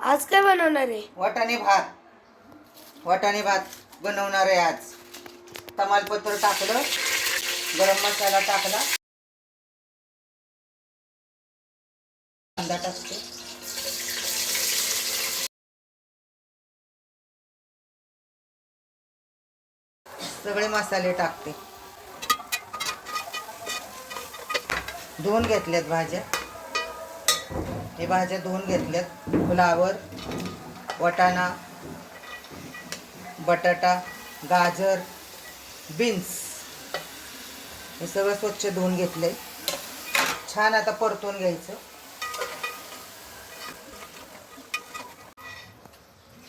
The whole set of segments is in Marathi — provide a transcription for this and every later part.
आज काय बनवणार आहे? वाटाणे भात बनवणार आहे आज. तमालपत्र टाकलं, गरम मसाला टाकला, कांदा टाकते, सगळे मसाले टाकते. धुवून घेतल्यात भाज्या. हे भाज्या धुवून घेतल्यात. फ्लावर, वाटाणा, बटाटा, गाजर, बीन्स हे सगळं स्वच्छ धुवून घेतलंय. छान आता परतून घ्यायचं.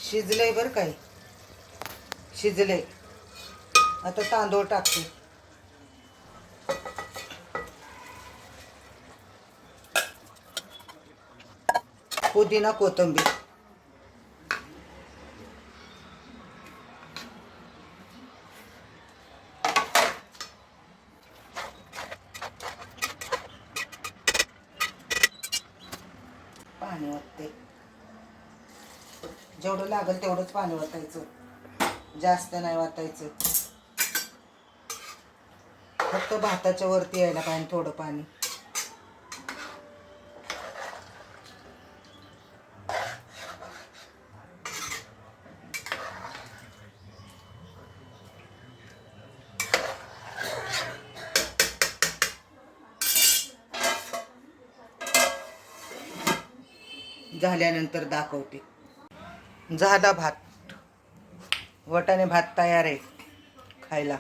शिजलंय बरं काय, शिजलंय. आता तांदूळ टाकते. पुदिना, कोथिंबीर. पाणी ओतते. जेवढं लागेल तेवढंच पाणी ओतायचं, जास्त नाही ओतायचं. फक्त भाताच्या वरती यायला पाहिजे थोडं पाणी. झाल्यानंतर दाखवते. झाला भात. वाटाणे भात तयार आहे खायला.